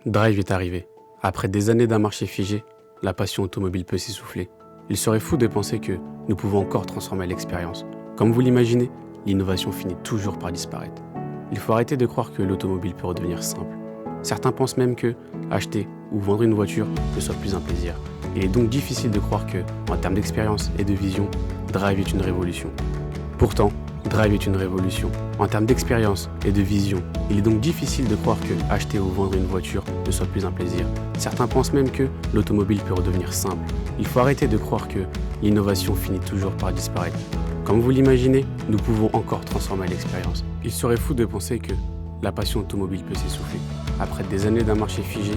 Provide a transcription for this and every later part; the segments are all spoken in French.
Drive est arrivé. Après des années d'un marché figé, la passion automobile peut s'essouffler. Il serait fou de penser que nous pouvons encore transformer l'expérience. Comme vous l'imaginez, l'innovation finit toujours par disparaître. Il faut arrêter de croire que l'automobile peut redevenir simple. Certains pensent même que acheter ou vendre une voiture ne soit plus un plaisir. Il est donc difficile de croire que, en termes d'expérience et de vision, Drive est une révolution. Pourtant, Drive est une révolution. En termes d'expérience et de vision, il est donc difficile de croire que acheter ou vendre une voiture ne soit plus un plaisir. Certains pensent même que l'automobile peut redevenir simple. Il faut arrêter de croire que l'innovation finit toujours par disparaître. Comme vous l'imaginez, nous pouvons encore transformer l'expérience. Il serait fou de penser que la passion automobile peut s'essouffler. Après des années d'un marché figé,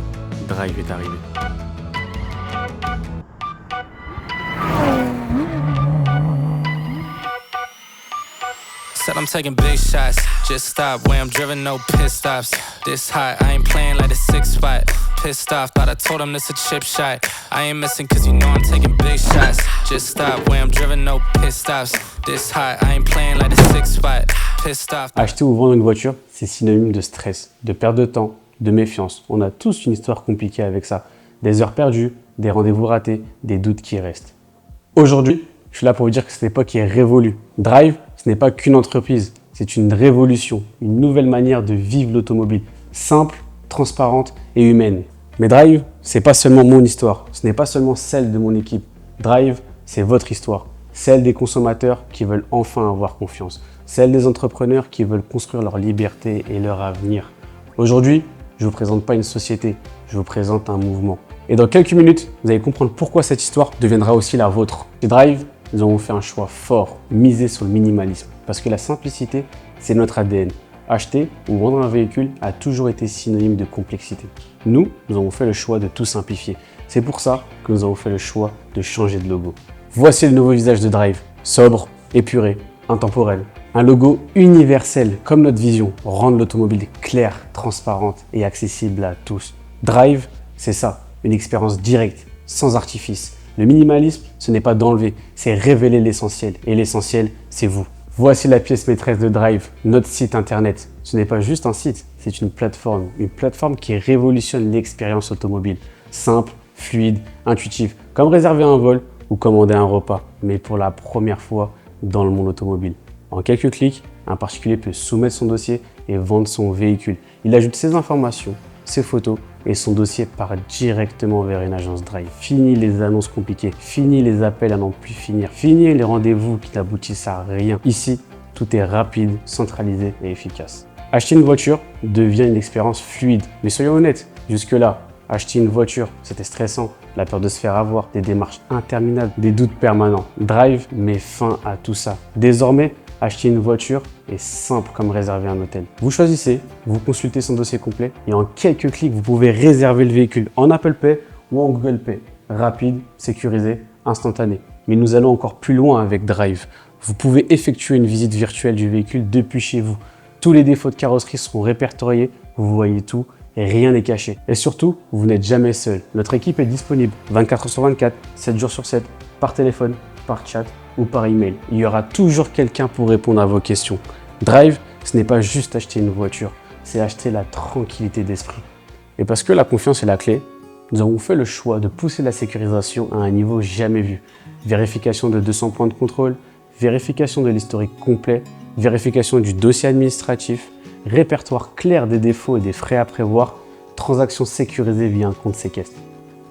Drive est arrivé. Said I'm taking big shots, just stop where I'm driven, no pit stops. This hot, I ain't playing like a 6 spot. Pissed off, thought I told him this a chip shot. I ain't missing cause you know I'm taking big shots. Just stop where I'm driven, no pit stops. This hot, I ain't playing like a 6 spot. Pissed off. Acheter ou vendre une voiture, c'est synonyme de stress, de perte de temps, de méfiance. On a tous une histoire compliquée avec ça. Des heures perdues, des rendez-vous ratés, des doutes qui restent. Aujourd'hui, je suis là pour vous dire que cette époque est révolue. Drive, ce n'est pas qu'une entreprise, c'est une révolution, une nouvelle manière de vivre l'automobile, simple, transparente et humaine. Mais Drive, c'est pas seulement mon histoire, ce n'est pas seulement celle de mon équipe. Drive, c'est votre histoire, celle des consommateurs qui veulent enfin avoir confiance, celle des entrepreneurs qui veulent construire leur liberté et leur avenir. Aujourd'hui, je ne vous présente pas une société, je vous présente un mouvement. Et dans quelques minutes, vous allez comprendre pourquoi cette histoire deviendra aussi la vôtre. Chez Drive, nous avons fait un choix fort, misé sur le minimalisme, parce que la simplicité, c'est notre ADN. Acheter ou vendre un véhicule a toujours été synonyme de complexité. Nous avons fait le choix de tout simplifier. C'est pour ça que nous avons fait le choix de changer de logo. Voici le nouveau visage de Drive, sobre, épuré, intemporel. Un logo universel, comme notre vision, rendre l'automobile claire, transparente et accessible à tous. Drive, c'est ça, une expérience directe, sans artifice. Le minimalisme, ce n'est pas d'enlever, c'est révéler l'essentiel. Et l'essentiel, c'est vous. Voici la pièce maîtresse de Drive, notre site internet. Ce n'est pas juste un site, c'est une plateforme qui révolutionne l'expérience automobile. Simple, fluide, intuitive, comme réserver un vol ou commander un repas, mais pour la première fois dans le monde automobile. En quelques clics, un particulier peut soumettre son dossier et vendre son véhicule. Il ajoute ses informations, ses photos et son dossier part directement vers une agence Drive. Fini les annonces compliquées, fini les appels à n'en plus finir, fini les rendez-vous qui n'aboutissent à rien. Ici, tout est rapide, centralisé et efficace. Acheter une voiture devient une expérience fluide. Mais soyons honnêtes, jusque-là, acheter une voiture, c'était stressant, la peur de se faire avoir, des démarches interminables, des doutes permanents. Drive met fin à tout ça. Désormais, acheter une voiture est simple comme réserver un hôtel. Vous choisissez, vous consultez son dossier complet et en quelques clics, vous pouvez réserver le véhicule en Apple Pay ou en Google Pay. Rapide, sécurisé, instantané. Mais nous allons encore plus loin avec Drive. Vous pouvez effectuer une visite virtuelle du véhicule depuis chez vous. Tous les défauts de carrosserie seront répertoriés, vous voyez tout et rien n'est caché. Et surtout, vous n'êtes jamais seul. Notre équipe est disponible 24 heures sur 24, 7 jours sur 7, par téléphone, par chat ou par email. Il y aura toujours quelqu'un pour répondre à vos questions. Drive, ce n'est pas juste acheter une voiture, c'est acheter la tranquillité d'esprit. Et parce que la confiance est la clé, nous avons fait le choix de pousser la sécurisation à un niveau jamais vu. Vérification de 200 points de contrôle, vérification de l'historique complet, vérification du dossier administratif, répertoire clair des défauts et des frais à prévoir, transactions sécurisées via un compte séquestre.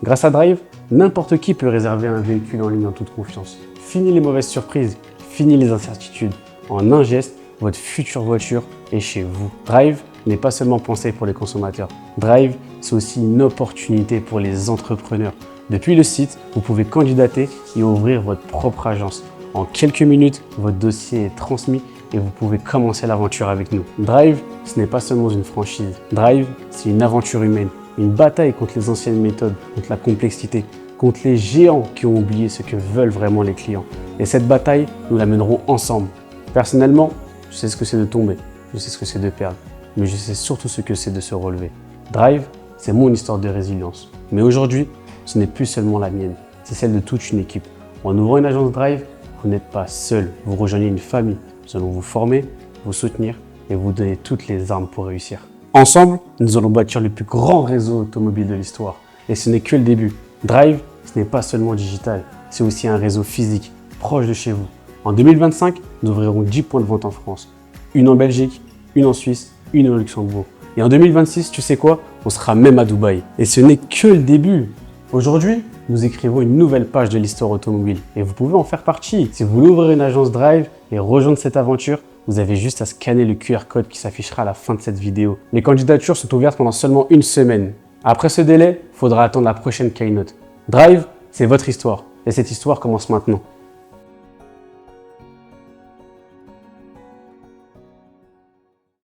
Grâce à Drive, n'importe qui peut réserver un véhicule en ligne en toute confiance. Fini les mauvaises surprises, fini les incertitudes. En un geste, votre future voiture est chez vous. Drive n'est pas seulement pensé pour les consommateurs. Drive, c'est aussi une opportunité pour les entrepreneurs. Depuis le site, vous pouvez candidater et ouvrir votre propre agence. En quelques minutes, votre dossier est transmis et vous pouvez commencer l'aventure avec nous. Drive, ce n'est pas seulement une franchise. Drive, c'est une aventure humaine. Une bataille contre les anciennes méthodes, contre la complexité, contre les géants qui ont oublié ce que veulent vraiment les clients. Et cette bataille, nous la mènerons ensemble. Personnellement, je sais ce que c'est de tomber, je sais ce que c'est de perdre, mais je sais surtout ce que c'est de se relever. Drive, c'est mon histoire de résilience. Mais aujourd'hui, ce n'est plus seulement la mienne, c'est celle de toute une équipe. En ouvrant une agence Drive, vous n'êtes pas seul, vous rejoignez une famille. Nous allons vous former, vous soutenir et vous donner toutes les armes pour réussir. Ensemble, nous allons bâtir le plus grand réseau automobile de l'histoire. Et ce n'est que le début. Drive, ce n'est pas seulement digital, c'est aussi un réseau physique, proche de chez vous. En 2025, nous ouvrirons 10 points de vente en France. Une en Belgique, une en Suisse, une au Luxembourg. Et en 2026, tu sais quoi? On sera même à Dubaï. Et ce n'est que le début. Aujourd'hui, nous écrivons une nouvelle page de l'histoire automobile. Et vous pouvez en faire partie. Si vous voulez ouvrir une agence Drive et rejoindre cette aventure, vous avez juste à scanner le QR code qui s'affichera à la fin de cette vidéo. Les candidatures sont ouvertes pendant seulement une semaine. Après ce délai, il faudra attendre la prochaine keynote. Drive, c'est votre histoire. Et cette histoire commence maintenant.